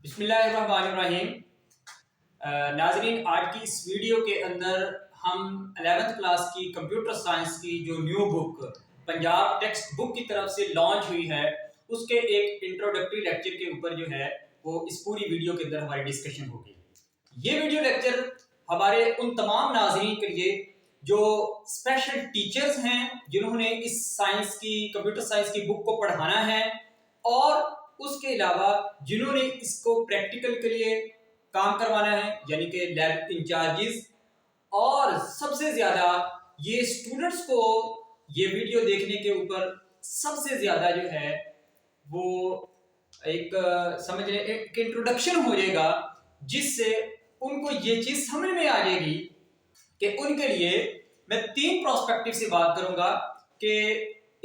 बिस्मिल्लाहिर्रहमानिर्रहीम। नाजरीन, आज की इस वीडियो के अंदर हम 11th क्लास की कंप्यूटर साइंस की जो new book Punjab text book की तरफ से लॉन्च हुई है उसके एक इंट्रोडक्टरी लेक्चर के ऊपर जो है वो इस पूरी वीडियो के अंदर हमारी डिस्कशन होगी। ये वीडियो लेक्चर हमारे उन तमाम नाजरीन के लिए जो स्पेशल टीचर्स हैं जिन्होंने इस साइंस की कंप्यूटर साइंस की बुक को पढ़ाना है और उसके अलावा जिन्होंने इसको प्रैक्टिकल के लिए काम करवाना है यानी कि लैब इंचार्जेस, और सबसे ज्यादा ये स्टूडेंट्स को ये वीडियो देखने के ऊपर सबसे ज्यादा जो है वो एक समझ लें एक इंट्रोडक्शन हो जाएगा जिससे उनको ये चीज समझ में आ जाएगी कि उनके लिए मैं 3 प्रोस्पेक्टिव से बात करूंगा कि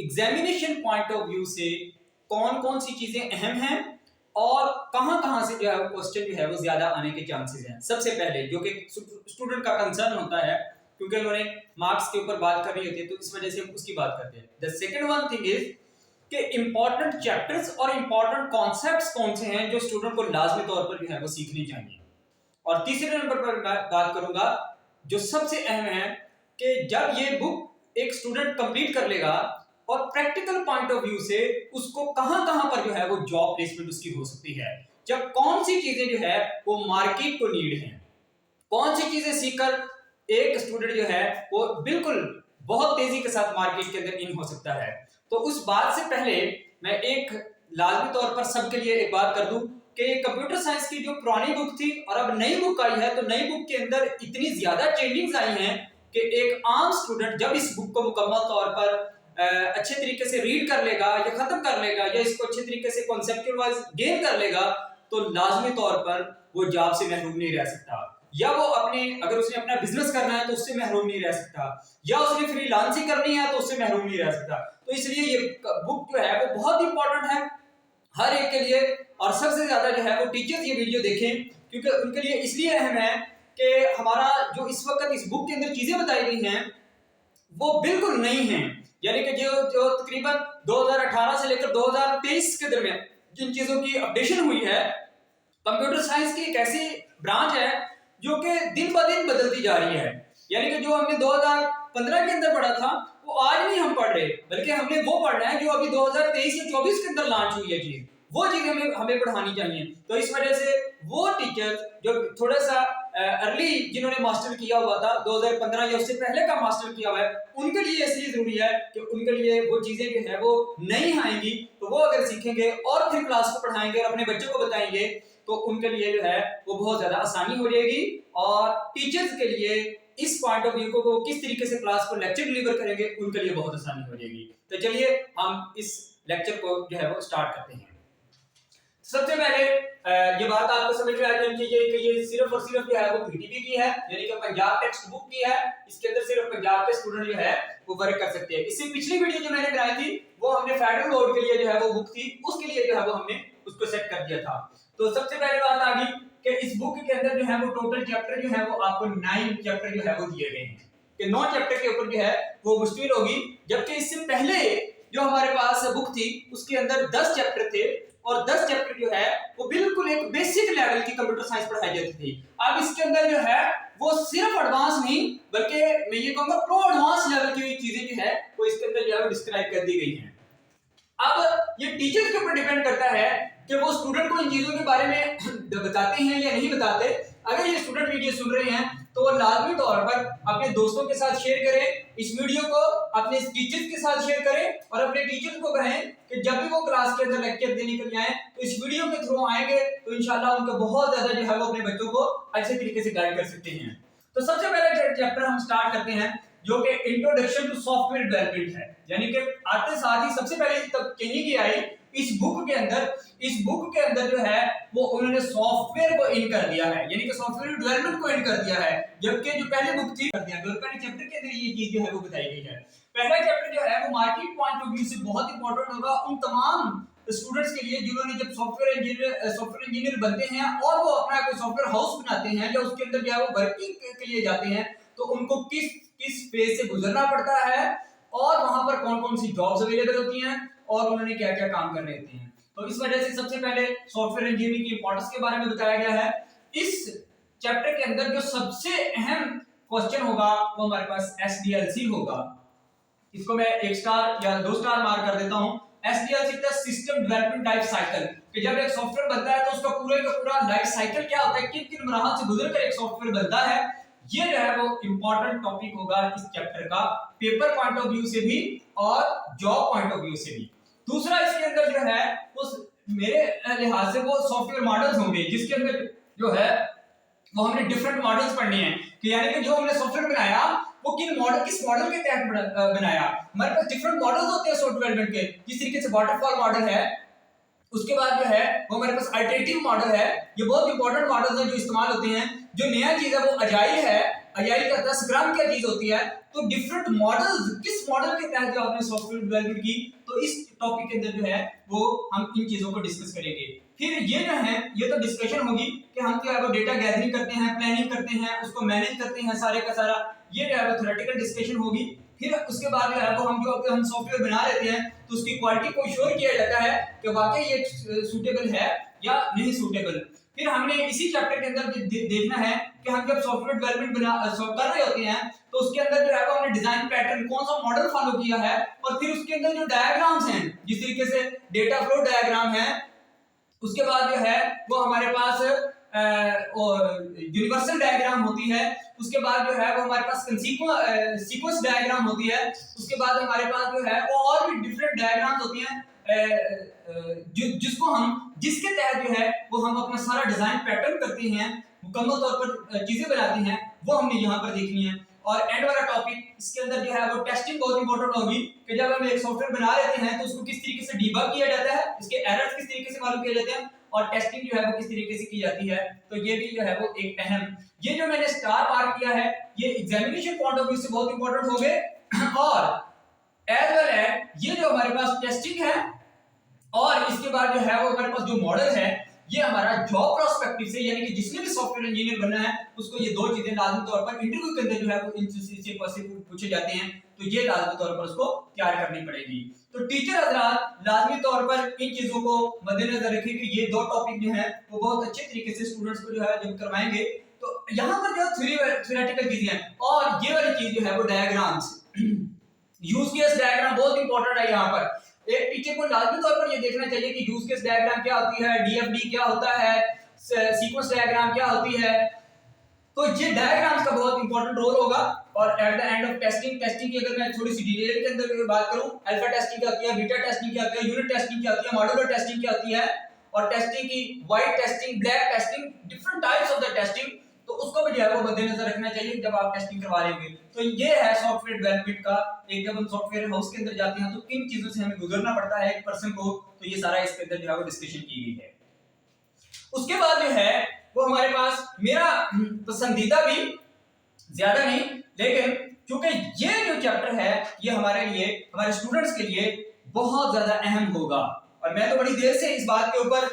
एग्जामिनेशन पॉइंट ऑफ व्यू से कौन कौन सी चीजें अहम हैं और कहां से जो है क्वेश्चन जो है वो ज्यादा आने के चांसेस हैं। सबसे पहले जो कि स्टूडेंट का कंसर्न होता है क्योंकि उन्होंने मार्क्स के ऊपर बात करनी होती है तो इस वजह से हम उसकी बात करते हैं। The second one thing is कि इंपॉर्टेंट चैप्टर्स और इंपॉर्टेंट कॉन्सेप्ट्स कौन से हैं जो स्टूडेंट को लाजमी तौर पर जो है वो सीखनी चाहिए। और तीसरे नंबर पर मैं बात करूंगा जो सबसे अहम है कि जब ये बुक एक स्टूडेंट कंप्लीट कर लेगा और प्रैक्टिकल पॉइंट ऑफ व्यू से उसको कहां पर जो है वो जॉब प्लेसमेंट उसकी हो सकती है, जब कौन सी चीजें जो है वो मार्केट को नीड है, कौन सी चीजें सीखकर एक स्टूडेंट जो है वो बिल्कुल बहुत तेजी के साथ मार्केट के अंदर इन हो सकता है। तो उस बात से पहले मैं एक लाजमी तौर पर सबके लिए एक बात कर दूं कि कंप्यूटर साइंस की जो पुरानी बुक थी और अब नई बुक आई है तो नई बुक के अंदर इतनी ज्यादा चेंजिंग्स आई हैं कि एक आम स्टूडेंट जब इस बुक को मुकम्मल तौर पर अच्छे तरीके से रीड कर लेगा या खत्म कर लेगा या इसको अच्छे तरीके से कॉन्सेप्चुअल वाइज गेन कर लेगा तो लाजमी तौर पर वो जॉब से महरूम नहीं रह सकता, या वो अपने अगर उसने अपना बिजनेस करना है तो उससे महरूम नहीं रह सकता, या उसने फ्रीलांसिंग करनी है तो उससे महरूम नहीं रह सकता। तो इसलिए ये बुक जो है वो बहुत इंपॉर्टेंट है हर एक के लिए और सबसे ज्यादा जो है वो टीचर्स ये वीडियो देखें क्योंकि उनके लिए इसलिए अहम है कि हमारा जो इस वक्त इस बुक के अंदर चीजें बताई गई हैं वो बिल्कुल नई हैं, यानी कि जो तकरीबन 2018 से लेकर 2023 के दरमियान जिन चीजों की अपडेशन हुई है। कंप्यूटर साइंस की एक ऐसी ब्रांच है जो कि दिन ब दिन बदलती जा रही है, यानी कि जो हमने 2015 के अंदर पढ़ा था वो आज नहीं हम पढ़ रहे बल्कि हमने वो पढ़ना है जो अभी 2023 या 24 के अंदर लॉन्च हुई है चीज, वो चीज हमें पढ़ानी चाहिए। तो इस वजह से वो टीचर जो थोड़ा सा अर्ली जिन्होंने मास्टर किया हुआ था 2015 या उससे पहले का मास्टर किया हुआ है उनके लिए इसलिए जरूरी है कि उनके लिए वो चीजें जो है वो नहीं आएंगी तो वो अगर सीखेंगे और फिर क्लास को पढ़ाएंगे और अपने बच्चों को बताएंगे तो उनके लिए जो है वो बहुत ज्यादा आसानी हो जाएगी और टीचर्स के लिए इस पॉइंट ऑफ व्यू को वो किस तरीके से क्लास को लेक्चर डिलीवर करेंगे उनके लिए बहुत आसानी हो जाएगी। तो चलिए हम इस लेक्चर को जो है वो स्टार्ट करते हैं। सबसे पहले ये बात आपको समझ में आ जानी चाहिए कि ये सिर्फ और सिर्फ जो है वो पीटीबी की है यानी कि पंजाब टेक्स्ट बुक की है, इसके अंदर सिर्फ पंजाब के स्टूडेंट जो है वो वर्क कर सकते हैं। इससे पिछली वीडियो जो मैंने बनाई थी वो हमने फेडरल बोर्ड के लिए जो है वो बुक थी उसके लिए जो है वो हमने उसको सेट कर दिया था। तो सबसे पहले बात आ गई कि इस बुक के अंदर जो है वो टोटल चैप्टर जो है वो आपको 9 चैप्टर जो है वो दिए गए हैं कि 9 चैप्टर के ऊपर जो है वो मुश्किल होगी, जबकि इससे पहले जो हमारे पास बुक थी उसके अंदर 10 चैप्टर थे और 10 चैप्टर जो है वो बिल्कुल एक बेसिक लेवल की कंप्यूटर साइंस पढ़ाई जाती थी। अब इसके अंदर जो है वो सिर्फ एडवांस नहीं बल्कि मैं ये कहूंगा प्रो एडवांस लेवल की चीजें जो है वो इसके अंदर जो है वो डिस्क्राइब कर दी गई हैं। अब ये टीचर्स के ऊपर डिपेंड करता है कि वो स्टूडेंट को इन चीजों के बारे में बताते हैं या नहीं बताते। अगर ये स्टूडेंट वीडियो सुन रहे हैं तो वो लाजमी तौर पर अपने दोस्तों के साथ शेयर करें, इस वीडियो को अपने टीचर्स के साथ शेयर करें और अपने टीचर्स को कहें कि जब भी वो क्लास के अंदर लेक्चर देने के लिए आए तो इस वीडियो के थ्रू आएंगे तो इंशाल्लाह उनको बहुत ज्यादा जो है वो अपने बच्चों को अच्छे तरीके से गाइड कर सकते हैं। तो सबसे पहले चैप्टर हम स्टार्ट करते हैं जो कि इंट्रोडक्शन टू सॉफ्टवेयर डेवलपमेंट है, यानी कि आते साथ ही सबसे पहले तब चेंजिंग आई इस बुक के अंदर जो है वो उन्होंने सॉफ्टवेयर को इन कर दिया है, यानी कि सॉफ्टवेयर डेवलपमेंट को इन कर दिया है, जबकि जो पहले बुक थी कर दिया डेवलपमेंट चैप्टर के अंदर ये चीज जो है वो बताई गई है। पहला चैप्टर जो है वो मार्केट पॉइंट ऑफ व्यू से बहुत इंपॉर्टेंट होगा उन तमाम स्टूडेंट्स के लिए जिन्होंने जब सॉफ्टवेयर इंजीनियर बनते हैं और वो अपना कोई सॉफ्टवेयर हाउस बनाते हैं या उसके अंदर जो है वो वर्किंग के लिए जाते हैं तो उनको किस फेज से गुजरना पड़ता है और वहां पर कौन कौन सी जॉब्स अवेलेबल होती हैं और उन्होंने क्या क्या काम करने होते हैं। तो इस वजह से सबसे पहले सॉफ्टवेयर इंजीनियरिंग की इंपॉर्टेंस के बारे में बताया गया है। इस चैप्टर के अंदर जो सबसे अहम क्वेश्चन होगा वो हमारे पास एसडीएलसी होगा। इसको मैं 1 स्टार या 2 स्टार मार्क कर देता हूं। एसडीएलसी का सिस्टम डेवलपमेंट लाइफ साइकिल, कि जब एक सॉफ्टवेयर बनता है तो उसका पूरे का पूरा लाइफ साइकिल क्या होता है, किन किन मराहल से गुजरकर एक सॉफ्टवेयर बनता है, ये जो है वो इंपॉर्टेंट टॉपिक होगा इस चैप्टर का, पेपर पॉइंट ऑफ व्यू से भी और जॉब पॉइंट ऑफ व्यू से भी। दूसरा इसके अंदर जो है उस मेरे लिहाज से वो सॉफ्टवेयर मॉडल्स होंगे, जिसके अंदर जो है वो हमने डिफरेंट मॉडल्स पढ़ने हैं, कि यानी कि जो हमने सॉफ्टवेयर बनाया वो किस मॉडल के तहत बनाया। हमारे पास डिफरेंट मॉडल्स होते हैं सॉफ्टवेयर डेवलपमेंट के, जिस तरीके से वाटरफॉल मॉडल है, उसके बाद जो है वो हमारे पास अल्टरनेटिव मॉडल है। ये बहुत इंपॉर्टेंट मॉडल्स हैं जो इस्तेमाल होते हैं। जो नया चीज है वो अजाइल है, अजाइल का 10 ग्राम क्या चीज होती है। तो डिफरेंट मॉडल्स, किस मॉडल के तहत जो आपने सॉफ्टवेयर डेवलपमेंट की, तो इस टॉपिक के अंदर जो है वो हम इन चीजों को डिस्कस करेंगे। फिर ये जो है ये तो डिस्कशन होगी कि हम क्या है वो डेटा गैदरिंग करते हैं, प्लानिंग करते हैं, उसको मैनेज करते हैं सारे का सारा, ये जो है वो थ्योरेटिकल डिस्कशन होगी। फिर उसके बाद जो है वो हम सॉफ्टवेयर बना लेते हैं तो उसकी क्वालिटी को श्योर किया जाता है कि वाकई ये सूटेबल है या नहीं सूटेबल। फिर हमने इसी चैप्टर के अंदर देखना है कि हम जब सॉफ्टवेयर डेवलपमेंट कर रहे होते हैं तो उसके अंदर जो है वो हमने डिजाइन पैटर्न कौन सा मॉडल फॉलो किया है, और फिर उसके अंदर जो डायग्राम्स हैं, जिस तरीके से डेटा फ्लो डायग्राम है, उसके बाद जो है वो हमारे पास यूनिवर्सल डायग्राम होती है, उसके बाद जो है वो हमारे पास सीक्वेंस डायग्राम होती है, उसके बाद हमारे पास जो है वो और भी डिफरेंट डायग्राम्स होती हैं जिसको हम जिसके तहत जो है वो हम अपना सारा डिजाइन पैटर्न करते हैं, मुकम्मल तौर पर चीजें बनाते हैं, वो हमने यहाँ पर देखनी है। और एंड वाला टॉपिक इसके अंदर जो है वो टेस्टिंग बहुत इंपॉर्टेंट होगी, कि जब हम एक सॉफ्टवेयर बना लेते हैं तो उसको किस तरीके से डिबग किया जाता है, इसके एरर्स किस तरीके से मालूम किए जाते हैं, और टेस्टिंग जो है वो किस तरीके से की जाती है। तो ये भी जो है वो एक अहम, ये जो मैंने स्टार मार्क किया है ये एग्जामिनेशन पॉइंट ऑफ व्यू से बहुत इंपॉर्टेंट हो गए। और एज वेल एज ये जो हमारे पास टेस्टिंग है और इसके बाद जो है वो हमारे पास जो मॉडल है, ये हमारा जॉब प्रोस्पेक्टिव से, यानी कि जिसने भी सॉफ्टवेयर इंजीनियर बनना है उसको ये दो चीजें लाजमी तौर पर इंटरव्यू के अंदर जो है वो इन से पूछे जाते हैं, तो ये लाजमी तौर पर उसको तैयार करनी पड़ेगी। तो टीचर हजरात लाजमी तौर पर इन चीजों को मद्देनजर रखें कि ये दो टॉपिक जो है वो बहुत अच्छे तरीके से स्टूडेंट्स को जो है जब करवाएंगे तो यहाँ पर जो थ्योरेटिकल चीजें हैं, और ये वाली चीज जो है वो डायग्राम्स, यूज केस डायग्राम बहुत इंपॉर्टेंट है। यहाँ पर एक टीचर को लाजमी तौर पर ये देखना चाहिए कि यूज केस डायग्राम क्या होती है, डीएफडी क्या होता है, सीक्वेंस डायग्राम क्या होती है। तो ये डायग्राम्स का बहुत इंपॉर्टेंट रोल होगा। और at the end of testing की अगर मैं थोड़ी सी डिटेल के अंदर बात करूं, अल्फा टेस्टिंग क्या होती है, बीटा टेस्टिंग क्या होती है, यूनिट टेस्टिंग क्या होती है, मॉड्यूलर टेस्टिंग क्या होती है, और टेस्टिंग की white testing, black testing, different types of the testing, तो उसको भी जो है वो मद्देनजर रखना चाहिए जब आप टेस्टिंग करवा रहे होंगे। तो ये है सॉफ्टवेयर डेवलपमेंट का एक, जब हम सॉफ्टवेयर हाउस के अंदर जाते हैं तो किन चीजों से हमें गुजरना पड़ता है एक पर्सन को, तो ये सारा इसके अंदर जो है वो डिस्कशन की गई है। उसके बाद जो है वो हमारे पास मेरा पसंदीदा भी ज्यादा नहीं, लेकिन क्योंकि ये जो चैप्टर है ये हमारे लिए, हमारे स्टूडेंट्स के लिए बहुत ज्यादा अहम होगा, और मैं तो बड़ी देर से इस बात के ऊपर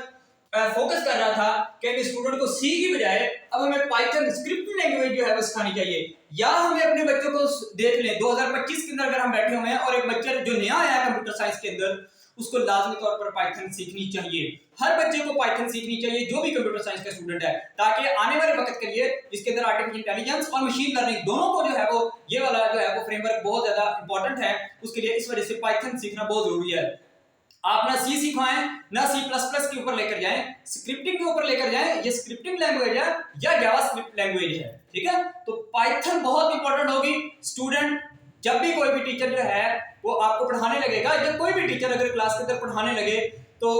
फोकस कर रहा था कि स्टूडेंट को सी की बजाय अब हमें पाइथन स्क्रिप्टिंग लैंग्वेज जो है वो सिखानी चाहिए। या हमें अपने बच्चों को देख लें 2025 के अंदर अगर हम बैठे हुए हैं और एक बच्चा जो नया आया है कंप्यूटर साइंस के अंदर, उसको लाजमी तौर पर पाइथन सीखनी चाहिए। हर बच्चे को पाइथन सीखनी चाहिए जो भी कंप्यूटर साइंस का स्टूडेंट है, ताकि आने वाले वक्त के लिए इसके अंदर आर्टिफिशियल इंटेलिजेंस और मशीन लर्निंग दोनों को जो है वो ये वाला जो है वो फ्रेमवर्क बहुत ज्यादा इंपॉर्टेंट है उसके लिए। इस वजह से पाइथन सीखना बहुत जरूरी है। आप ना सी सिखाएं ना सी प्लस प्लस के ऊपर लेकर जाएं, स्क्रिप्टिंग के ऊपर लेकर जाएं, ये स्क्रिप्टिंग लैंग्वेज है या जावास्क्रिप्ट लैंग्वेज है, ठीक है। तो पाइथन बहुत इंपॉर्टेंट होगी। स्टूडेंट जब भी कोई भी टीचर जो है वो आपको पढ़ाने लगेगा, या कोई भी टीचर अगर क्लास के अंदर पढ़ाने लगे तो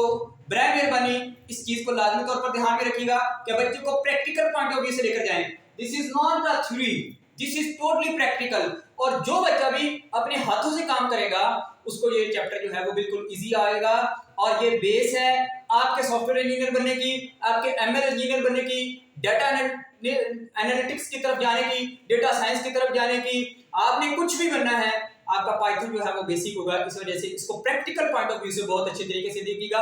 बराए मेहरबानी इस चीज को लाजमी तौर पर ध्यान में रखिएगा कि बच्चे को प्रैक्टिकल पॉइंट ऑफ व्यू से लेकर जाएं। This is not the theory, this is totally practical. और जो बच्चा भी अपने हाथों से काम करेगा उसको ये चैप्टर जो है वो बिल्कुल इजी आएगा, और ये बेस है आपके सॉफ्टवेयर इंजीनियर बनने की, आपके एमएल इंजीनियर बनने की, डाटा एनालिटिक्स की तरफ जाने की, डेटा साइंस की तरफ जाने की। आपने कुछ भी बनना है आपका पाइथन जो है वो बेसिक होगा। इस वजह से इसको प्रैक्टिकल पॉइंट ऑफ व्यू से बहुत अच्छे तरीके से देखिएगा।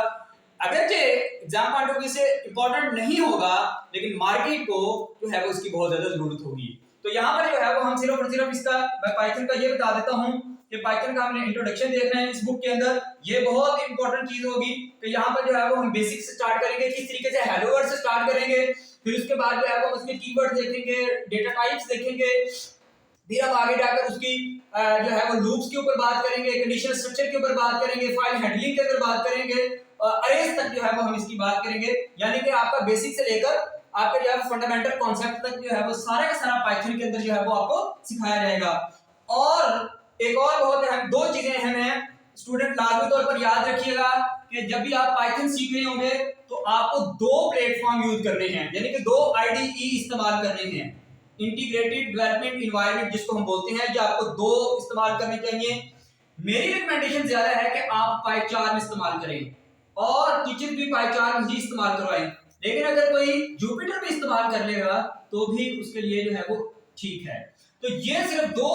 अगर ये एग्जाम पॉइंट ऑफ व्यू से इंपॉर्टेंट नहीं होगा, लेकिन मार्केट को जो है वो इसकी बहुत ज्यादा जरूरत होगी। तो यहाँ पर जो है वो हम सिर्फ और सिर्फ इसका मैं पाइथन का ये बता देता हूँ कि पाइथन का हमने इंट्रोडक्शन देख रहे हैं इस बुक के अंदर। ये बहुत इंपॉर्टेंट चीज होगी कि यहाँ पर जो है वो हम बेसिक से स्टार्ट करेंगे, किस तरीके से हेलो वर्ड से स्टार्ट करेंगे, फिर उसके बाद जो है वो उसके कीवर्ड देखेंगे, डेटा टाइप्स देखेंगे, फिर हम आगे जाकर उसकी जो है वो लूप्स के ऊपर बात करेंगे, कंडीशनल स्ट्रक्चर के ऊपर बात करेंगे, फाइल हैंडलिंग के ऊपर बात करेंगे, अरेज तक जो है वो हम इसकी बात करेंगे। यानी कि आपका बेसिक से लेकर आपके जो है फंडामेंटल कॉन्सेप्ट तक जो है वो सारा का सारा पाइथन के अंदर जो है वो आपको सिखाया जाएगा। और एक और बहुत अहम दो चीजें अहम हैं, स्टूडेंट लाजमी तौर पर याद रखिएगा कि जब भी आप पाइथन सीख रहे होंगे तो आपको दो प्लेटफॉर्म यूज करने हैं, यानी कि दो आईडीई इस्तेमाल करने हैं। इंटीग्रेटेड डेवलपमेंट एनवायरनमेंट जिसको हम बोलते हैं, ये आपको दो इस्तेमाल करने चाहिए। मेरी रिकमेंडेशन ज्यादा है कि आप पाइचार्म इस्तेमाल करें और टीचर भी पाइचार्म ही इस्तेमाल करवाएं, लेकिन अगर कोई जुपिटर भी इस्तेमाल कर लेगा तो भी उसके लिए जो है वो ठीक है। तो ये सिर्फ दो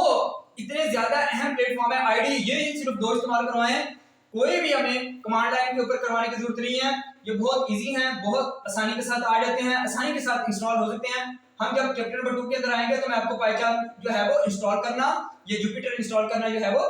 इतने ज्यादा अहम प्लेटफॉर्म है आईडी, ये सिर्फ दो इस्तेमाल करवाएं, कोई भी हमें कमांड लाइन के ऊपर करवाने की जरूरत नहीं है। ये बहुत इजी हैं, बहुत आसानी के साथ आ जाते हैं, आसानी के साथ इंस्टॉल हो सकते हैं। हम जब चैप्टर नंबर 2 के अंदर आएंगे तो मैं आपको पाइथन जो है वो इंस्टॉल करना, ये जुपिटर इंस्टॉल करना जो है वो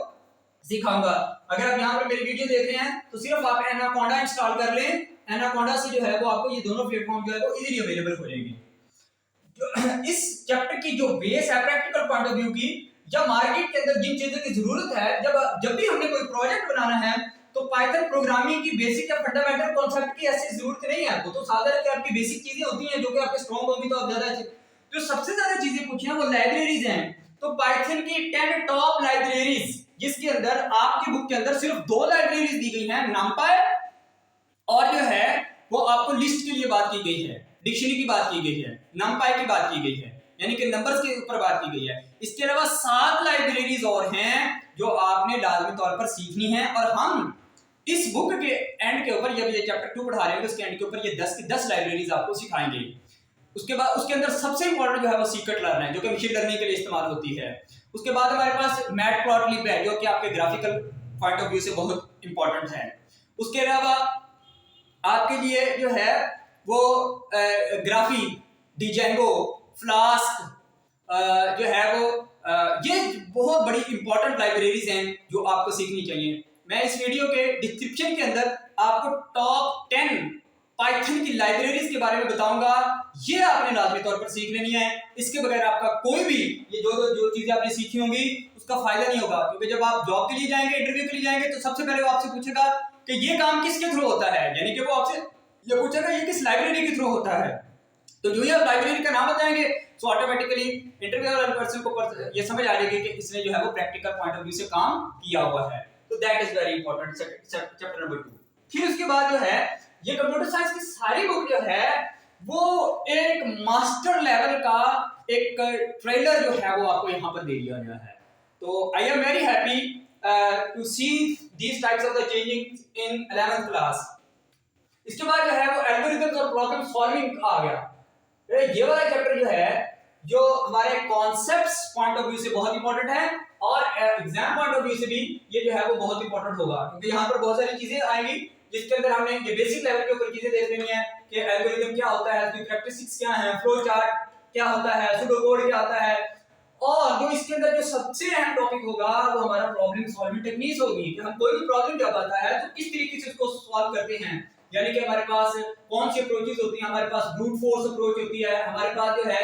सिखाऊंगा। अगर आप यहाँ पर मेरी वीडियो देख रहे हैं तो सिर्फ आप एनाकोंडा इंस्टॉल कर लें, एनाकोंडा से जो है वो आपको ये दोनों प्लेटफॉर्म जो है वो इजीली अवेलेबल हो जाएंगे। इस चैप्टर की जो बेस है प्रैक्टिकल पॉइंट ऑफ व्यू की, जब मार्केट के अंदर जिन चीजों की जरूरत है, जब भी हमने कोई प्रोजेक्ट बनाना है तो पाइथन प्रोग्रामिंग की बेसिक या फंडामेंटल कॉन्सेप्ट की ऐसी जरूरत नहीं है। वो तो साधारण है कि आपकी बेसिक चीजें होती हैं जो कि आपके स्ट्रांग होंगी तो आप ज्यादा अच्छे। जो सबसे ज्यादा चीजें पूछी हैं वो लाइब्रेरीज हैं। तो पाइथन की 10 टॉप लाइब्रेरीज, जिसके अंदर आपकी बुक के अंदर सिर्फ दो लाइब्रेरीज दी गई हैं, numpy और जो है वो आपको लिस्ट के लिए बात की गई है, डिक्शनरी की बात की गई है, numpy की बात की गई है, यानी कि नंबर्स के ऊपर बात की गई है। इसके अलावा 7 लाइब्रेरीज और हैं जो आपने लाजमी तौर पर सीखनी है। और हम इस बुक के एंड के ऊपर, जब ये चैप्टर 2 पढ़ा रहे हैं, उसके एंड के ऊपर ये 10 की 10 लाइब्रेरीज आपको सिखाएंगे। उसके बाद उसके अंदर सबसे इंपॉर्टेंट जो है वो सीक्रेट लर्न है, जो कि मशीन लर्निंग के लिए इस्तेमाल होती है। उसके बाद हमारे पास मैटप्लॉटलिब है, जो कि आपके ग्राफिकल पॉइंट ऑफ व्यू से बहुत इंपॉर्टेंट है। उसके अलावा आपके लिए जो है वो ग्राफी, डिजेंगो, फ्लास्क जो है वो ये बहुत बड़ी इंपॉर्टेंट लाइब्रेरीज हैं जो आपको सीखनी चाहिए। मैं इस वीडियो के डिस्क्रिप्शन के अंदर आपको टॉप 10 पाइथन की लाइब्रेरीज के बारे में बताऊंगा, ये आपने लाजमी तौर पर सीख लेनी है। इसके बगैर आपका कोई भी ये जो चीजें आपने सीखी होंगी उसका फायदा नहीं होगा, क्योंकि जब आप जॉब के लिए जाएंगे, इंटरव्यू के लिए जाएंगे, तो सबसे पहले वो आपसे पूछेगा कि ये काम किसके थ्रू होता है, यानी कि वो आपसे ये पूछेगा ये किस लाइब्रेरी के थ्रू होता है। तो जो ही आप लाइब्रेरी का नाम बताएंगे तो ऑटोमेटिकली इंटरव्यू वाले पर्सन को ये समझ आ जाएगी कि इसने जो है वो प्रैक्टिकल पॉइंट ऑफ व्यू से काम किया हुआ है। तो that is very important chapter number 2। फिर उसके बाद जो है ये कंप्यूटर साइंस की सारी बुक जो है वो एक मास्टर लेवल का एक ट्रेलर जो है वो आपको यहाँ पर दे दिया गया है। तो I am very happy to see these types of the changing in 11th class. इसके बाद जो है वो एल्गोरिथम्स और प्रॉब्लम सॉल्विंग आ गया। ये वाला चैप्टर जो है जो हमारे कॉन्सेप्ट्स पॉइंट ऑफ व्यू से बहुत इंपॉर्टेंट है और एग्जाम पॉइंट ऑफ व्यू से भी ये जो है वो बहुत इंपॉर्टेंट होगा, क्योंकि यहाँ पर बहुत सारी चीजें आएंगी जिसके अंदर हमने ये बेसिक लेवल के ऊपर चीजें देख लेनी है कि एल्गोरिथम क्या होता है, उसकी कैरेक्टरिस्टिक्स क्या हैं, फ्लो चार्ट क्या होता है, सूडो कोड क्या होता है। और जो इसके अंदर जो सबसे अहम टॉपिक होगा वो हमारा प्रॉब्लम सॉल्विंग टेक्निक्स होगी कि हम कोई भी प्रॉब्लम जब आता है तो किस तरीके से उसको सॉल्व करते हैं। यानी कि हमारे पास कौन सी अप्रोचेस होती हैं, हमारे पास ब्रूट फोर्स अप्रोच होती है, हमारे पास जो है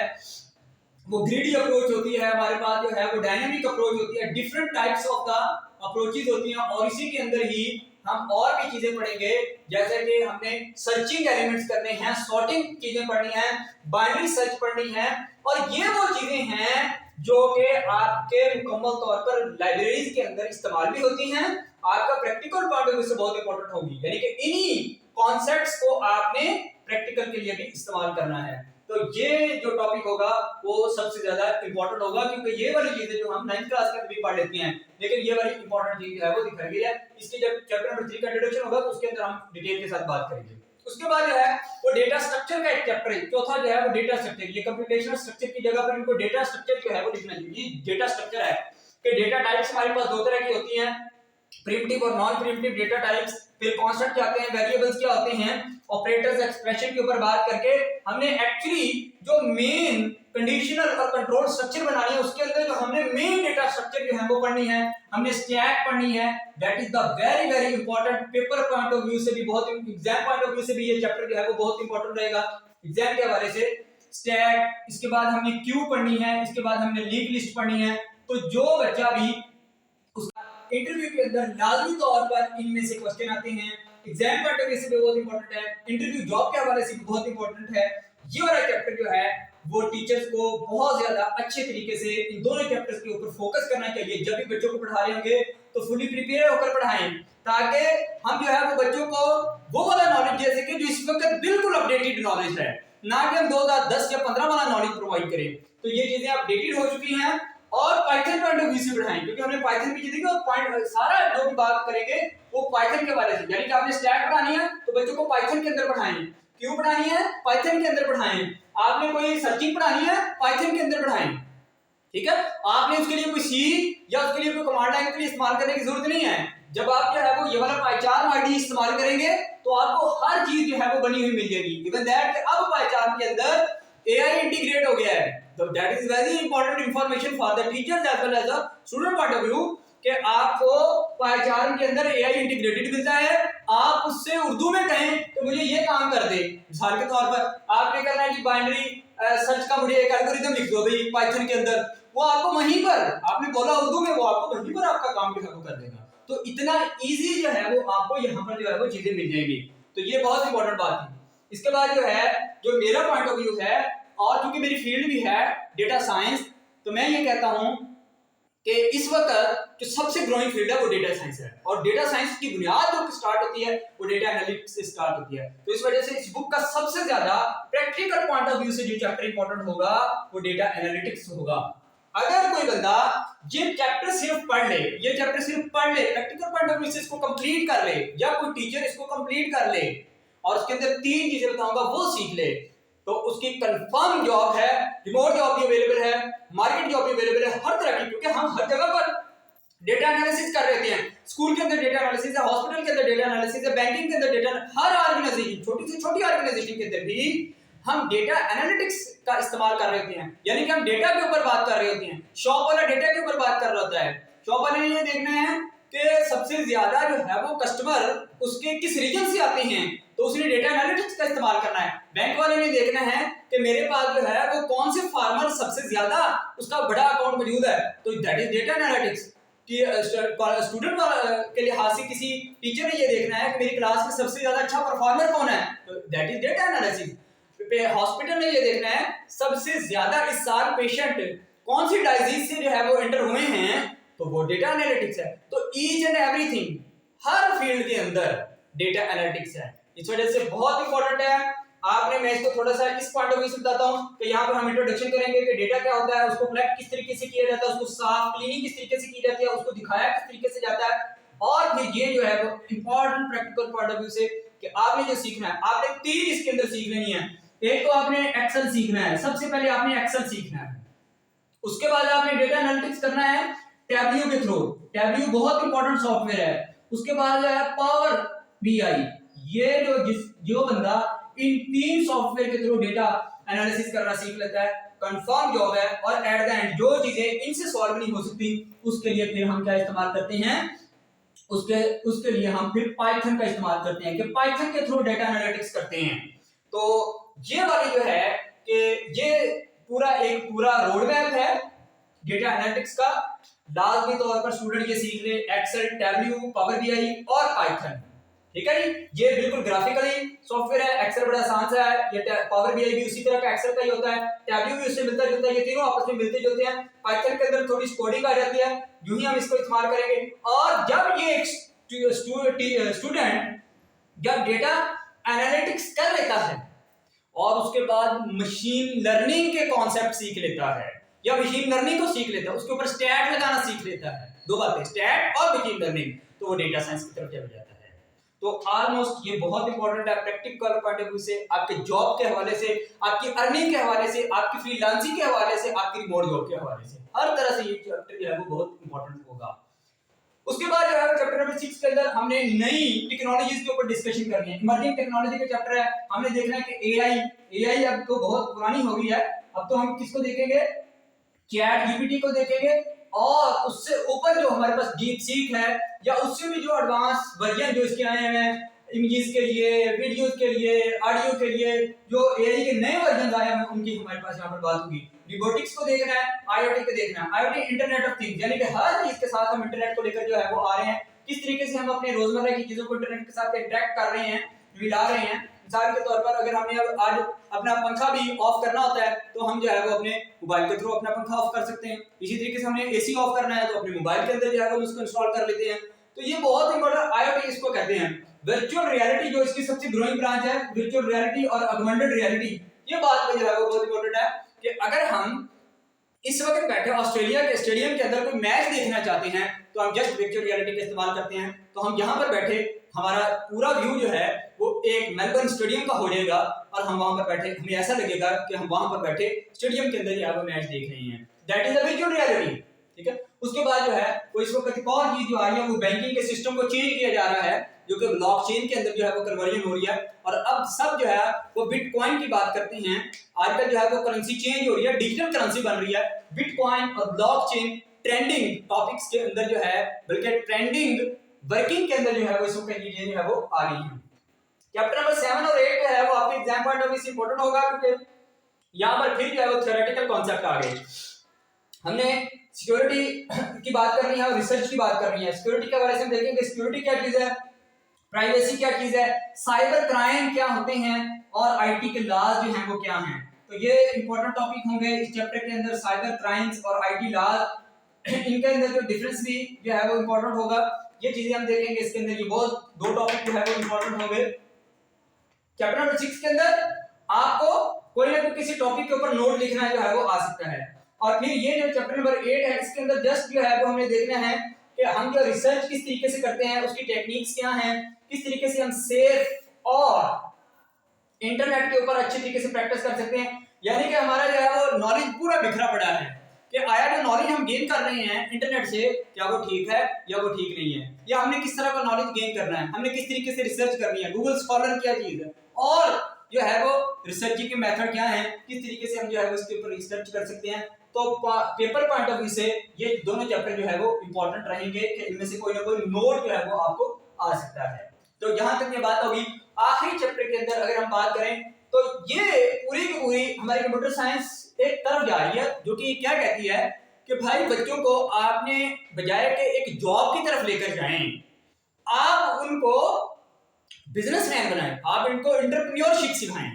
वो ग्रीडी अप्रोच होती है, हमारे पास जो है वो डायनामिक अप्रोच होती है, different types of the approaches होती हैं। और इसी के अंदर ही हम और भी चीजें पढ़ेंगे, जैसे कि हमने सर्चिंग एलिमेंट्स करने हैं, सॉर्टिंग चीजें पढ़नी है, बाइनरी सर्च पढ़नी है। और ये वो चीजें हैं जो कि आपके मुकम्मल तौर पर लाइब्रेरीज के अंदर इस्तेमाल भी होती हैं, आपका प्रैक्टिकल पॉइंट ऑफ व्यू से बहुत इंपॉर्टेंट होगी। यानी कि इन्हीं कॉन्सेप्ट्स को आपने प्रैक्टिकल के लिए भी इस्तेमाल करना है। तो ये जो टॉपिक होगा वो सबसे ज्यादा इंपॉर्टेंट होगा, क्योंकि ये वाली चीजें जो हम 9th क्लास के अंदर भी पढ़ लेते हैं, लेकिन ये वाली इंपॉर्टेंट चीज है वो दिखाई गई है। इसकी जब चैप्टर नंबर 3 का इंट्रोडक्शन होगा तो उसके अंदर हम डिटेल के साथ बात करेंगे। उसके बाद जो है वो डेटा स्ट्रक्चर का एक चैप्टर है, चौथा जो है वो डेटा स्ट्रक्चर। ये कंप्यूटेशनल स्ट्रक्चर की जगह पर इनको डेटा स्ट्रक्चर जो है वो लिखना चाहिए। डेटा स्ट्रक्चर है कि डेटा टाइप्स हमारे पास दो तरह की होती हैं, प्रिमिटिव और नॉन प्रिमिटिव डेटा टाइप्स। फिर कांस्टेंट क्या होते हैं, वेरिएबल्स क्या होते हैं, ऑपरेटर्स, एक्सप्रेशन के ऊपर बात करके हमने एक्चुअली जो मेन कंडीशनल और कंट्रोल स्ट्रक्चर बनानी है, उसके अंदर जो हमने मेन डेटा स्ट्रक्चर जो है वो पढ़नी है, हमने स्टैक पढ़नी है। That is the very very important, paper point of view से भी बहुत, एग्जाम पॉइंट ऑफ व्यू से भी ये चैप्टर जो है वो बहुत इंपॉर्टेंट रहेगा एग्जाम के हवाले से। स्टैक, इसके बाद हमने क्यू पढ़नी है, इसके बाद हमने लिंक लिस्ट पढ़नी है। तो जो बच्चा भी उसका इंटरव्यू के अंदर लाजमी तौर पर इनमें से क्वेश्चन आते हैं, एग्जाम पॉइंट ऑफ व्यू से भी बहुत इंपॉर्टेंट है, इंटरव्यू जॉब के हवाले से भी बहुत इंपॉर्टेंट है। ये वाला चैप्टर जो है वो टीचर्स को बहुत ज्यादा अच्छे तरीके से इन दोनों चैप्टर्स के ऊपर फोकस करना चाहिए। जब भी बच्चों को पढ़ा रहे होंगे तो फुली प्रिपेयर होकर पढ़ाएं, ताकि हम जो है वो बच्चों को वो वाला नॉलेज दे सके जो इस वक्त बिल्कुल अपडेटेड नॉलेज है, ना कि हम 2010 या 15 वाला नॉलेज प्रोवाइड करें। तो ये चीजें अपडेटेड हो चुकी हैं और पाइथन पॉइंट ऑफ व्यू से पढ़ाएं, क्योंकि हमने पाइथन भी देखी और पॉइंट सारा जो भी बात करेंगे वो पाइथन के बारे में। यानी कि आपने स्टैक पढ़ानी है तो बच्चों को पाइथन के अंदर पढ़ाएं, क्यों पढ़ानी है, पाइथन के अंदर पढ़ाएं। आपने कोई सर्चिंग पढ़ानी है, पाइथन के अंदर पढ़ाएं, ठीक है। आपने उसके लिए कोई सी या उसके लिए कोई कमांड लाइन के लिए इस्तेमाल करने की जरूरत नहीं है। जब आप जो है वो ये वाला पाइचार्म आईडी इस्तेमाल करेंगे तो आपको हर चीज जो है वो बनी हुई मिल जाएगी। इवन दैट अब पाइचार्म के अंदर एआई इंटीग्रेट हो गया है, तो that is very important information for the teachers as well as the student point of view कि आपको पाइचार्म के अंदर एआई इंटीग्रेटेड मिलता है। आप उससे उर्दू में कहें तो मुझे ये काम कर दे, मिसाल के तौर पर आपने करना है कि बाइनरी सर्च का मुझे एक एल्गोरिथम लिख दो भाई पाइथन के अंदर, वो आपको वहीं पर, आपने बोला उर्दू में, वो आपको वहीं पर आपका काम जो है वो कर देगा। तो इतना इजी जो है वो आपको यहाँ पर जो है वो चीजें मिल जाएंगी। तो ये बहुत इंपॉर्टेंट बात है। इसके बाद जो है जो मेरा पॉइंट ऑफ व्यू है, और क्योंकि मेरी फील्ड भी है डेटा साइंस, तो मैं ये कहता हूं कि इस वक्त जो सबसे ग्रोइंग फील्ड है वो डेटा साइंस है, और डेटा साइंस की बुनियाद जो स्टार्ट होती है वो डेटा एनालिटिक्स से स्टार्ट होती है। तो इस वजह से इस बुक का सबसे ज्यादा प्रैक्टिकल पॉइंट ऑफ व्यू से जो चैप्टर इंपॉर्टेंट होगा वो डेटा एनालिटिक्स होगा। अगर कोई बंदा ये चैप्टर सिर्फ पढ़ ले, ये चैप्टर सिर्फ पढ़ ले, प्रैक्टिकल पॉइंट ऑफ व्यू से इसको कंप्लीट कर ले, या कोई टीचर इसको कंप्लीट कर ले और उसके अंदर 3 चीजें बताऊंगा वो सीख ले, तो उसकी कंफर्म जॉब है, रिमोट जॉब भी अवेलेबल है, मार्केट जॉब भी अवेलेबल है, हर तरह की। क्योंकि हम हर जगह पर डेटा एनालिसिस कर रहे हैं, स्कूल के अंदर डेटा एनालिसिस है, हॉस्पिटल के अंदर डेटा एनालिसिस है, बैंकिंग के अंदर डेटा, हर ऑर्गेनाइजेशन, छोटी से छोटी ऑर्गेनाइजेशन के अंदर भी हम डेटा एनालिटिक्स का इस्तेमाल कर रहे होते हैं। यानी कि हम डेटा के ऊपर बात कर रहे होते हैं। शॉप वाला डेटा के ऊपर बात कर रहा होता है, शॉप वाले ने ये देखना है कि सबसे ज्यादा जो है वो कस्टमर उसके किस रीजन से आते हैं, तो उसने डेटा एनालिटिक्स का इस्तेमाल करना है। बैंक वाले ने देखना है कि मेरे पास जो है वो कौन से फार्मर सबसे ज्यादा उसका बड़ा अकाउंट मौजूद है, तो दैट इज डेटा एनालिटिक्स। कि स्टूडेंट के लिहाज से किसी टीचर ने ये देखना है कि मेरी क्लास में सबसे ज्यादा अच्छा परफॉर्मर कौन है, तो that is data analysis. Hospital ने ये देखना है सबसे ज्यादा इस साल पेशेंट कौन सी डायजीज से जो है वो एंटर हुए हैं, तो वो डेटा एनालिटिक्स है। तो each and everything, her field के अंदर डेटा एनालिटिक्स है। इस वजह से बहुत इंपॉर्टेंट है। आपने, मैं इसको थोड़ा सा इस पॉइंट ऑफ व्यू से बताता हूं कि यहाँ पर हम इंट्रोडक्शन करेंगे कि डेटा क्या होता है, उसको कलेक्ट किस तरीके से किया जाता है, उसको साफ क्लीनिंग किस तरीके से की जाती है, उसको दिखाया किस तरीके से जाता है, और फिर ये जो है वो important practical point of view से कि आपने जो सीखना है, आपने 3 इसके अंदर सीख लेनी है। एक तो आपने एक्सेल सीखना है, सबसे पहले आपने एक्सेल सीखना है। उसके बाद आपने डेटा एनालिटिक्स करना है टैब्ल्यू के थ्रू, टैब्ल्यू बहुत इंपॉर्टेंट सॉफ्टवेयर है। उसके बाद जो है पावर बीआई, ये जो बंदा इन 3 सॉफ्टवेयर के थ्रू डेटा एनालिसिस करना सीख लेता है, कंफर्म जॉब है। और एट द एंड जो चीजें इनसे सॉल्व नहीं हो सकती उसके लिए फिर हम क्या इस्तेमाल करते हैं, उसके लिए हम फिर पाइथन का इस्तेमाल करते हैं कि पाइथन के थ्रू डेटा एनालिटिक्स करते हैं। तो ये वाली जो है कि ये एक पूरा रोड मैप है डेटा एनालिटिक्स का। लाजमी तौर पर स्टूडेंट ये सीख ले एक्सेल, टैब्ल्यू, पावर बीआई और पाइथन, ठीक है जी। ये बिल्कुल ग्राफिकली सॉफ्टवेयर है। एक्सेल बड़ा आसान सा है, ये पावर बीआई भी उसी तरह का एक्सेल का ही होता है, टैब्ल्यू भी उससे मिलता जुलता है, ये तीनों आपस में मिलते जुलते हैं। पाइथन के अंदर थोड़ी कोडिंग आ जाती है, यूं ही हम इसको इस्तेमाल करेंगे। और जब ये स्टूडेंट जब डेटा एनालिटिक्स कर लेता है और उसके बाद मशीन लर्निंग के कॉन्सेप्ट सीख लेता है या मशीन लर्निंग को सीख लेता है, उसके ऊपर स्टैट लगाना सीख लेता है, 2 बातें, स्टैट और मशीन लर्निंग, तो वो डेटा साइंस की तरफ चला जाता है। तो ऑलमोस्ट ये बहुत इंपॉर्टेंट है प्रैक्टिकल पॉइंट ऑफ व्यू से, आपके जॉब के हवाले से, आपकी अर्निंग के हवाले से, आपकी फ्रीलांसिंग के हवाले से, आपकी रिमोट जॉब के हवाले से, हर तरह से ये चैप्टर जो है वो बहुत इंपॉर्टेंट होगा। उसके बाद जो है चैप्टर नंबर 6 के अंदर हमने नई टेक्नोलॉजीज के ऊपर डिस्कशन करनी है। इमर्जिंग टेक्नोलॉजी का चैप्टर है, हमने देखना है कि एआई अब तो बहुत पुरानी हो गई है, अब तो हम किसको देखेंगे, चैट जीपीटी को देखेंगे, और उससे ऊपर जो हमारे पास डीपसीक है या उससे भी जो एडवांस वर्जन जो इसके आए हैं इमेजेस के लिए, वीडियोस के लिए, ऑडियो के लिए, जो एआई के नए वर्जन आए हैं उनकी हमारे पास यहाँ पर बात होगी। रोबोटिक्स को देखना है, आईओटी को देखना है। आईओटी इंटरनेट ऑफ थिंग्स, यानी कि हर चीज के साथ हम इंटरनेट को लेकर जो है वो आ रहे हैं, किस तरीके से हम अपने रोजमर्रा की चीजों को इंटरनेट के साथ इंटरेक्ट कर रहे हैं, मिला रहे हैं। मिसाल के तौर पर अगर हमने अब आज अपना पंखा भी ऑफ करना होता है तो हम जो है वो अपने मोबाइल के थ्रू अपना पंखा ऑफ कर सकते हैं। इसी तरीके से हमने एसी ऑफ करना है तो अपने मोबाइल के अंदर जो है वो उसको इंस्टॉल कर लेते हैं। तो ये बहुत इंपॉर्टेंट आईओटी इसको कहते हैं। वर्चुअल रियलिटी जो इसकी सबसे ग्रोइंग ब्रांच है, वर्चुअल रियलिटी और ऑगमेंटेड रियलिटी, ये बात पे जो है वो बहुत इंपॉर्टेंट है कि अगर हम इस वक्त बैठे ऑस्ट्रेलिया के स्टेडियम के अंदर कोई मैच देखना चाहते हैं तो हम जस्ट वर्चुअल रियलिटी का इस्तेमाल करते हैं, तो हम यहाँ पर बैठे हमारा पूरा व्यू जो है वो एक मेलबर्न स्टेडियम का हो जाएगा और हम वहां पर बैठे, हमें ऐसा लगेगा कि हम वहां पर बैठे स्टेडियम के अंदर यहाँ पर मैच देख रहे हैं। That is the virtual reality. ठीक है, उसके बाद जो है वो इस वक्त एक और चीज जो आ रही है वो बैंकिंग के सिस्टम को चेंज किया जा रहा है, जो कि ब्लॉकचेन के अंदर जो है वो कन्वर्जन हो रही है, और अब सब जो है वो बिटकॉइन की बात करते हैं। आजकल जो है वो करेंसी चेंज हो रही है, डिजिटल करेंसी बन रही है। बिटकॉइन और ब्लॉकचेन ट्रेंडिंग टॉपिक्स के अंदर जो है, बल्कि ट्रेंडिंग वर्किंग के अंदर जो है वो इसको चीजें जो है वो आ रही हैं। चैप्टर नंबर 7 और 8 जो है वो आपके एग्जाम पॉइंट ऑफ व्यू से इंपॉर्टेंट होगा, क्योंकि यहाँ पर फिर जो है वो थ्योरेटिकल कॉन्सेप्ट आ गए। हमने सिक्योरिटी की बात करनी है और रिसर्च की बात करनी है। सिक्योरिटी के बारे में देखेंगे, सिक्योरिटी क्या चीज है, प्राइवेसी क्या चीज है, साइबर क्राइम क्या होते हैं, और आईटी के लॉज जो हैं वो क्या हैं। तो ये इंपॉर्टेंट टॉपिक होंगे इस चैप्टर के अंदर, साइबर क्राइम्स और आईटी लॉज, इनके अंदर जो डिफरेंस भी जो है वो इंपॉर्टेंट होगा। ये चीजें हम देखेंगे इसके अंदर। ये बहुत दो टॉपिक जो है वो इंपॉर्टेंट होंगे। चैप्टर नंबर 6 के अंदर आपको कोई ना कोई किसी टॉपिक के ऊपर नोट लिखना जो है वो आ सकता है। और फिर ये जो चैप्टर नंबर 8 है इसके अंदर जस्ट जो है वो हमें देखना है कि हम जो रिसर्च किस तरीके से करते हैं, उसकी टेक्निक्स क्या हैं, किस तरीके से हम सेफ और इंटरनेट के ऊपर अच्छे तरीके से प्रैक्टिस कर सकते हैं। यानी कि हमारा जो है वो नॉलेज पूरा बिखरा पड़ा है कि आया जो नॉलेज हम गेन कर रहे हैं इंटरनेट से, क्या वो ठीक है या वो ठीक नहीं है, या हमने किस तरह का नॉलेज गेन करना है, हमने किस तरीके से रिसर्च करनी है, गूगल स्कॉलर क्या चीज है, और जो है वो रिसर्चिंग के मेथड क्या है, किस तरीके से हम जो है वो इसके ऊपर रिसर्च कर सकते हैं। तो पेपर पॉइंट ऑफ व्यू से ये दोनों चैप्टर जो है वो इंपॉर्टेंट रहेंगे कि इनमें से कोई ना कोई नोट जो है वो आपको आ सकता है। तो यहां तक ये बात होगी। आखिरी चैप्टर के अंदर अगर हम बात करें तो ये पूरी की पूरी हमारी कंप्यूटर साइंस एक तरफ जा रही है, जो कि क्या कहती है कि भाई बच्चों को आपने बजाय के एक जॉब की तरफ लेकर जाएं, आप उनको बिजनेसमैन बनाएं, आप इनको एंटरप्रेन्योरशिप सिखाएं।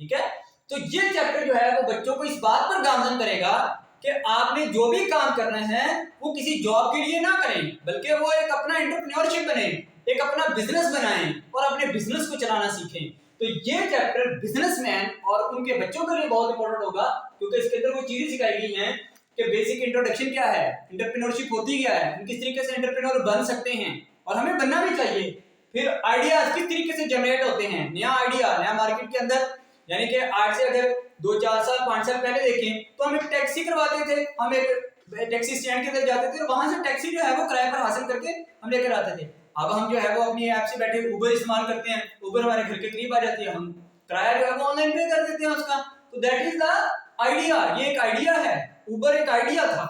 ठीक है, तो ये चैप्टर जो है वो बच्चों को इस बात पर गामजन करेगा कि आपने जो भी काम करना है वो किसी जॉब के लिए ना करें, बल्कि वो एक अपना एंटरप्रेन्योरशिप बने, एक अपना बिजनेस बनाएं और अपने बिजनेस को चलाना सीखें। तो ये चैप्टर बिजनेसमैन और उनके बच्चों के लिए बहुत इंपॉर्टेंट होगा, क्योंकि इसके अंदर वो चीजें सिखाई गई हैं कि बेसिक इंट्रोडक्शन क्या है, एंटरप्रेन्योरशिप होती क्या है, हम किस तरीके से एंटरप्रेन्योर बन सकते हैं और हमें बनना भी चाहिए। फिर आइडियाज किस तरीके से जनरेट होते हैं, नया आइडिया नया मार्केट के अंदर, यानी कि आज से अगर 2-4 साल 5 साल पहले देखें तो हम एक टैक्सी करवाते थे, हम एक टैक्सी स्टैंड के अंदर जाते थे और वहां से टैक्सी जो है वो किराए पर हासिल करके हम लेकर आते थे। अब हम जो है वो अपनी ऐप से बैठे उबर इस्तेमाल करते हैं, उबर हमारे घर के करीब आ जाती है, हम किराया जो है वो ऑनलाइन पे कर देते हैं उसका। तो दैट इज द आइडिया, ये एक आइडिया है, उबर एक आइडिया था।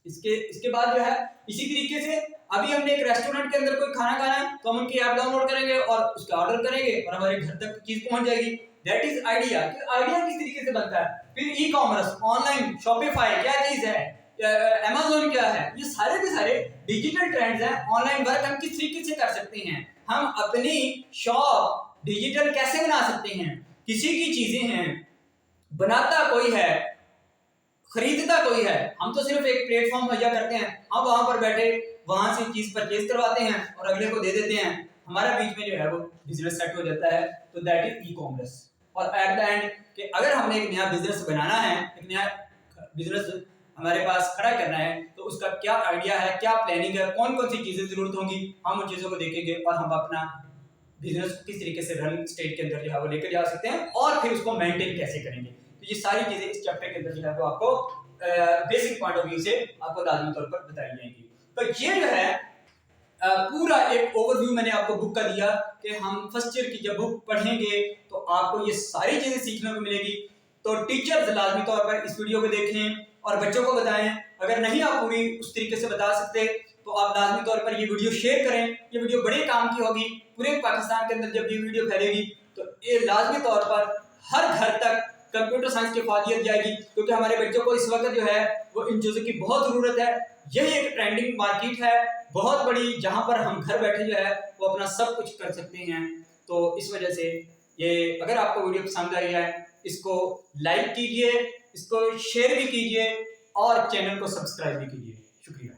इसके बाद जो है इसी तरीके से अभी हमने एक रेस्टोरेंट के अंदर कोई खाना खाना है तो हम उनकी ऐप डाउनलोड करेंगे और उसका ऑर्डर करेंगे और हमारे घर तक चीज पहुंच जाएगी। That is idea. आइडिया किस तरीके से बनता है। फिर ई कॉमर्स, ऑनलाइन, शॉपिफाई क्या चीज है, अमेज़न क्या है, ये सारे के सारे डिजिटल ट्रेंड्स हैं। ऑनलाइन वर्क हम किस तरीके से कर सकते हैं, हम अपनी शॉप डिजिटल कैसे बना सकते हैं, किसी की चीजें हैं, बनाता कोई है, खरीदता कोई है, हम तो सिर्फ एक प्लेटफॉर्म मुहैया करते हैं, हम वहां पर बैठे वहां से चीज परचेज करवाते हैं और अगले को दे देते हैं, हमारा बीच में जो है वो बिजनेस सेट हो जाता है। तो दैट इज ई कॉमर्स। और एट द एंड कि अगर हमने एक नया बिजनेस बनाना है, एक नया बिजनेस हमारे पास खड़ा करना है, तो उसका क्या आइडिया है, क्या प्लानिंग है, कौन कौन सी चीजें जरूरत होंगी, हम उन चीजों को देखेंगे और हम अपना बिजनेस किस तरीके से रन स्टेट के अंदर जो है वो लेकर जा सकते हैं और फिर उसको मेंटेन कैसे करेंगे। तो ये सारी चीजें इस चैप्टर के अंदर जो है वो आपको बेसिक पॉइंट ऑफ व्यू से आपको लाजमी तौर पर बताई जाएंगी। तो ये जो है पूरा एक ओवरव्यू मैंने आपको बुक का दिया कि हम फर्स्ट ईयर की जब बुक पढ़ेंगे तो आपको ये सारी चीजें सीखने को मिलेगी। तो टीचर्स लाजमी तौर पर इस वीडियो को देखें और बच्चों को बताएं। अगर नहीं आप पूरी उस तरीके से बता सकते तो आप लाजमी तौर पर ये वीडियो शेयर करें। ये वीडियो बड़े काम की होगी। पूरे पाकिस्तान के अंदर जब ये वीडियो फैलेगी तो ये लाजमी तौर पर हर घर तक कंप्यूटर साइंस की फादियत जाएगी, क्योंकि हमारे बच्चों को इस वक्त जो है वो इन चीज़ों की बहुत ज़रूरत है। यही एक ट्रेंडिंग मार्केट है बहुत बड़ी, जहां पर हम घर बैठे जो है वो अपना सब कुछ कर सकते हैं। तो इस वजह से ये, अगर आपको वीडियो पसंद आई है, इसको लाइक कीजिए, इसको शेयर भी कीजिए और चैनल को सब्सक्राइब भी कीजिए। शुक्रिया।